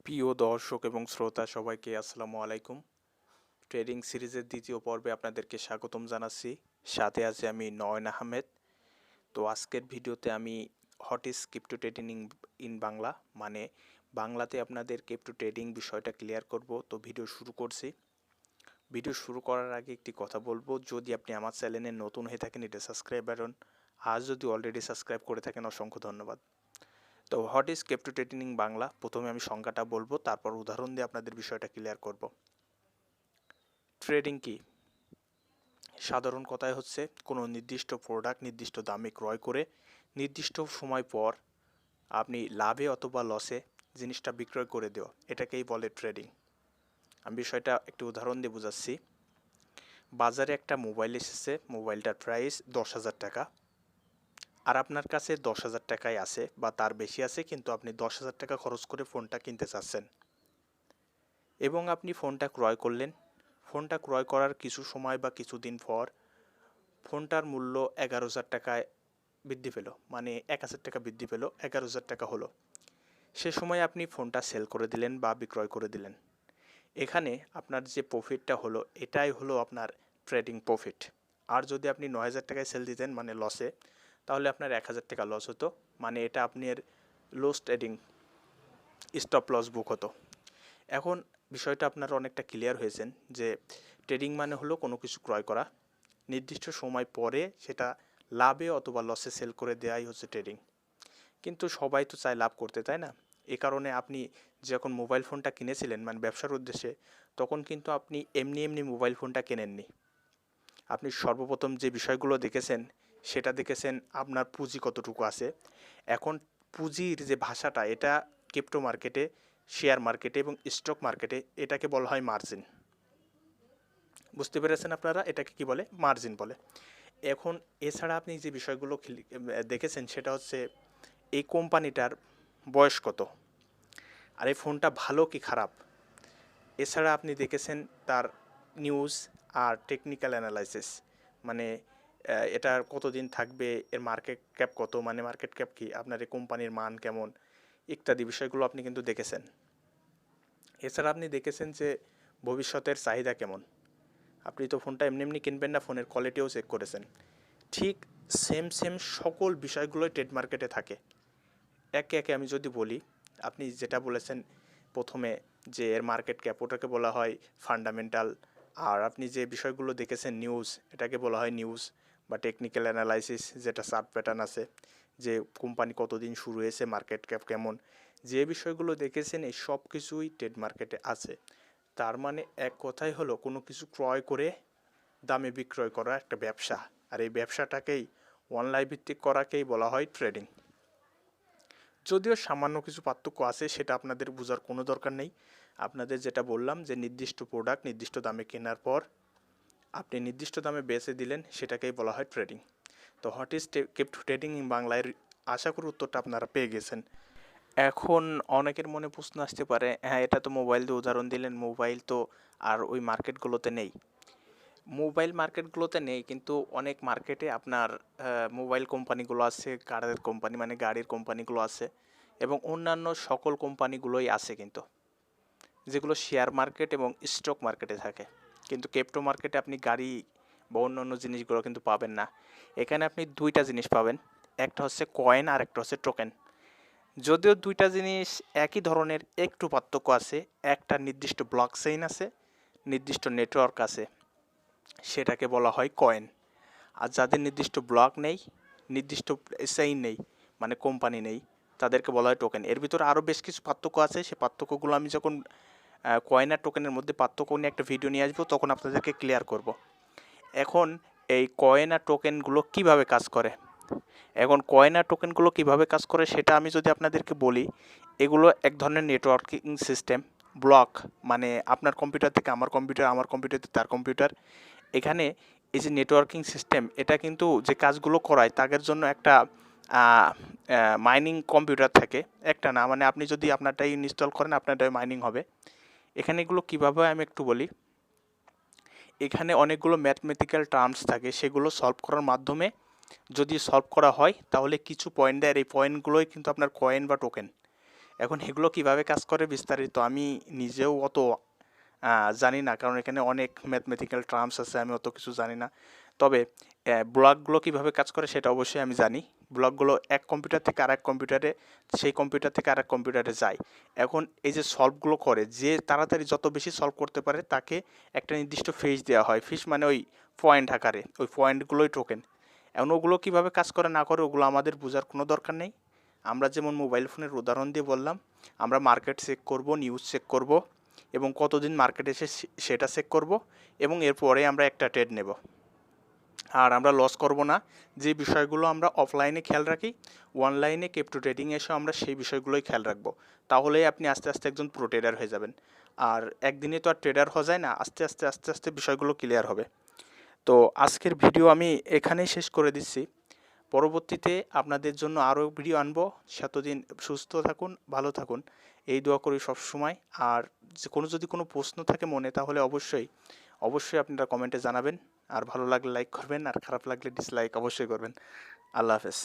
প্রিয় দর্শক এবং শ্রোতা সবাইকে আসসালামু আলাইকুম। ট্রেডিং সিরিজের দ্বিতীয় পর্বে আপনাদেরকে স্বাগতম জানাচ্ছি। সাথে আছে আমি নয়ন আহমেদ। তো আজকের ভিডিওতে আমি what is crypto trading in Bangla, মানে বাংলাতে আপনাদের ক্রিপ্টো ট্রেডিং বিষয়টা ক্লিয়ার করব। তো ভিডিও শুরু করছি। ভিডিও শুরু করার আগে একটি কথা বলবো, যদি আপনি আমার চ্যানেলে নতুন হয়ে থাকেন এটা সাবস্ক্রাইব বাটন, আর যদি অলরেডি সাবস্ক্রাইব করে থাকেন অসংখ্য ধন্যবাদ। তো what is crypto trading Bangla, প্রথমে আমি সংজ্ঞাটা বলবো, তারপর উদাহরণ দিয়ে আপনাদের বিষয়টা ক্লিয়ার করব। ট্রেডিং কি? সাধারণ কথায় হচ্ছে কোনো নির্দিষ্ট প্রোডাক্ট নির্দিষ্ট দামে ক্রয় করে নির্দিষ্ট সময় পর আপনি লাভে অথবা লসে জিনিসটা বিক্রয় করে দেওয়া, এটাকেই বলে ট্রেডিং। আমি বিষয়টা একটি উদাহরণ দিয়ে বোঝাচ্ছি। বাজারে একটা মোবাইল এসেছে, মোবাইলটার প্রাইস 10,000 টাকা, আর আপনার কাছে 10,000 টাকায় আছে বা তার বেশি আছে, কিন্তু আপনি 10,000 টাকা খরচ করে ফোনটা কিনতে চাচ্ছেন এবং আপনি ফোনটা ক্রয় করলেন। ফোনটা ক্রয় করার কিছু সময় বা কিছুদিন পর ফোনটার মূল্য 11,000 টাকায় বৃদ্ধি পেল, মানে 1,000 টাকা বৃদ্ধি পেল, 11,000 টাকা হলো। সে সময় আপনি ফোনটা সেল করে দিলেন বা বিক্রয় করে দিলেন। এখানে আপনার যে প্রফিটটা হলো এটাই হলো আপনার ট্রেডিং প্রফিট। আর যদি আপনি 9,000 টাকায় সেল দিতেন মানে লসে, তাহলে আপনার 1,000 টাকা লস হতো, মানে এটা আপনার লস ট্রেডিং স্টপ লস বুক হতো। এখন বিষয়টা আপনারা অনেকটা ক্লিয়ার হয়েছেন যে ট্রেডিং মানে হলো কোনো কিছু ক্রয় করা, নির্দিষ্ট সময় পরে সেটা লাভে অথবা লসে সেল করে দেওয়াই হচ্ছে ট্রেডিং। কিন্তু সবাই তো চায় লাভ করতে, তাই না? এ কারণে আপনি যখন মোবাইল ফোনটা কিনেছিলেন মানে ব্যবসার উদ্দেশ্যে, তখন কিন্তু আপনি এমনি এমনি মোবাইল ফোনটা কেনেননি। আপনি সর্বপ্রথম যে বিষয়গুলো দেখেছেন সেটা দেখেছেন আপনার পুঁজি কতটুকু আছে। এখন পুঁজির যে ভাষাটা, এটা ক্রিপ্টো মার্কেটে, শেয়ার মার্কেটে এবং স্টক মার্কেটে এটাকে বলা হয় মার্জিন। বুঝতে পেরেছেন আপনারা? এটাকে কি বলে? মার্জিন বলে। এখন এছাড়া আপনি যে বিষয়গুলো দেখেছেন সেটা হচ্ছে এই কোম্পানিটার বয়স কত, আর এই ফোনটা ভালো কি খারাপ। এছাড়া আপনি দেখেছেন তার নিউজ আর টেকনিক্যাল অ্যানালাইসিস, মানে এটা কতদিন থাকবে, এর মার্কেট ক্যাপ কত, মানে মার্কেট ক্যাপ কি, আপনার এই কোম্পানির মান কেমন, ইত্যাদি বিষয়গুলো আপনি কিন্তু দেখেছেন। এছাড়া আপনি দেখেছেন যে ভবিষ্যতের চাহিদা কেমন। আপনি তো ফোনটা এমনি এমনি কিনবেন না, ফোনের কোয়ালিটিও চেক করেছেন। ঠিক সেম সকল বিষয়গুলোই ট্রেড মার্কেটে থাকে। একে একে আমি যদি বলি, আপনি যেটা বলেছেন প্রথমে যে এর মার্কেট ক্যাপ, ওটাকে বলা হয় ফান্ডামেন্টাল। আর আপনি যে বিষয়গুলো দেখেছেন নিউজ, এটাকে বলা হয় নিউজ বা টেকনিক্যাল অ্যানালাইসিস, যেটা সাব প্যাটার্ন আছে, যে কোম্পানি কতদিন শুরু হয়েছে, মার্কেট ক্যাপ কেমন, যে বিষয়গুলো দেখেছেন এই সব কিছুই ট্রেড মার্কেটে আছে। তার মানে এক কথাই হলো কোনো কিছু ক্রয় করে দামে বিক্রয় করা একটা ব্যবসা, আর এই ব্যবসাটাকেই অনলাইন ভিত্তিক করাকেই বলা হয় ট্রেডিং। যদিও সামান্য কিছু পার্থক্য আছে, সেটা আপনাদের বোঝার কোনো দরকার নেই। আপনাদের যেটা বললাম যে নির্দিষ্ট প্রোডাক্ট নির্দিষ্ট দামে কেনার পর আপনি নির্দিষ্ট দামে বেচে দিলেন, সেটাকেই বলা হয় ট্রেডিং। তো what is crypto trading in বাংলায় আশা করি উত্তরটা আপনারা পেয়ে গেছেন। এখন অনেকের মনে প্রশ্ন আসতে পারে, হ্যাঁ এটা তো মোবাইল দিয়ে উদাহরণ দিলেন, মোবাইল তো আর ওই মার্কেটগুলোতে নেই। মোবাইল মার্কেটগুলোতে নেই, কিন্তু অনেক মার্কেটে আপনার মোবাইল কোম্পানিগুলো আছে, কারের কোম্পানি মানে গাড়ির কোম্পানিগুলো আছে, এবং অন্যান্য সকল কোম্পানিগুলোই আছে কিন্তু, যেগুলো শেয়ার মার্কেট এবং স্টক মার্কেটে থাকে। কিন্তু ক্রিপ্টো মার্কেটে আপনি গাড়ি বা অন্যান্য জিনিসগুলো কিন্তু পাবেন না। এখানে আপনি দুইটা জিনিস পাবেন, একটা হচ্ছে কয়েন আর একটা হচ্ছে টোকেন। যদিও দুইটা জিনিস একই ধরনের, একটু পার্থক্য আছে। একটা নির্দিষ্ট ব্লক চেইন আছে, নির্দিষ্ট নেটওয়ার্ক আছে, সেটাকে বলা হয় কয়েন। আর যাদের নির্দিষ্ট ব্লক নেই, নির্দিষ্ট চেইন নেই, মানে কোম্পানি নেই, তাদেরকে বলা হয় টোকেন। এর ভিতরে আরও বেশ কিছু পার্থক্য আছে, সেই পার্থক্যগুলো আমি যখন কয়েন আর টোকেনের মধ্যে পার্থক্য নিয়ে একটা ভিডিও নিয়ে আসবো তখন আপনাদেরকে ক্লিয়ার করব। এখন এই কয়েন আর টোকেনগুলো কিভাবে কাজ করে, এখন কয়েন আর টোকেনগুলো কীভাবে কাজ করে সেটা আমি যদি আপনাদেরকে বলি, এগুলো এক ধরনের নেটওয়ার্কিং সিস্টেম। ব্লক মানে আপনার কম্পিউটার থেকে আমার কম্পিউটার, আমার কম্পিউটার থেকে তার কম্পিউটার। এখানে এই যে নেটওয়ার্কিং সিস্টেম, এটা কিন্তু যে কাজগুলো করায় তাদের জন্য একটা মাইনিং কম্পিউটার থাকে, একটা না, মানে আপনি যদি আপনারটাই ইনস্টল করেন আপনারটাই মাইনিং হবে। এখানে এগুলো কীভাবে আমি একটু বলি। এখানে অনেকগুলো ম্যাথমেটিক্যাল টার্মস থাকে, সেগুলো সলভ করার মাধ্যমে যদি সলভ করা হয় তাহলে কিছু পয়েন্ট দেয়, আর এই পয়েন্টগুলোই কিন্তু আপনার কয়েন বা টোকেন। এখন এগুলো কিভাবে কাজ করে বিস্তারিত আমি নিজেও অত জানি না, কারণ এখানে অনেক ম্যাথমেটিক্যাল টার্মস আছে, আমি অত কিছু জানি না। তবে ব্লকগুলো কীভাবে কাজ করে সেটা অবশ্যই আমি জানি। ব্লকগুলো এক কম্পিউটার থেকে আরেক কম্পিউটারে, সেই কম্পিউটার থেকে আরেক কম্পিউটারে যায়। এখন এই যে সলভগুলো করে, যে তাড়াতাড়ি যত বেশি সলভ করতে পারে তাকে একটা নির্দিষ্ট ফিস দেওয়া হয়। ফিস মানে ওই পয়েন্ট আকারে, ওই পয়েন্টগুলোই টোকেন। এখন ওগুলো কীভাবে কাজ করে না করে ওগুলো আমাদের বোঝার কোনো দরকার নেই। আমরা যেমন মোবাইল ফোনের উদাহরণ দিয়ে বললাম, আমরা মার্কেট চেক করব, নিউজ চেক করব, এবং কতদিন মার্কেট এসে সেটা চেক করব, এবং এরপরে আমরা একটা ট্রেড নেব। আর আমরা লস করব না। যে বিষয়গুলো আমরা অফলাইনে খেয়াল রাখি, অনলাইনে ক্রিপ্টো ট্রেডিং এসে আমরা সেই বিষয়গুলোই খেয়াল রাখবো। তাহলেই আপনি আস্তে আস্তে একজন প্রো ট্রেডার হয়ে যাবেন। আর একদিনে তো আর ট্রেডার হওয়া যায় না, আস্তে আস্তে আস্তে আস্তে বিষয়গুলো ক্লিয়ার হবে। তো আজকের ভিডিও আমি এখানেই শেষ করে দিচ্ছি। পরবর্তীতে আপনাদের জন্য আরও ভিডিও আনবো। সেতদিন সুস্থ থাকুন, ভালো থাকুন, এই দোয়া করি সবসময়। আর যদি কোনো প্রশ্ন থাকে মনে, তাহলে অবশ্যই অবশ্যই আপনারা কমেন্টে জানাবেন। আর ভালো লাগলে লাইক করবেন, আর খারাপ লাগলে ডিসলাইক অবশ্যই করবেন। আল্লাহ হাফেজ।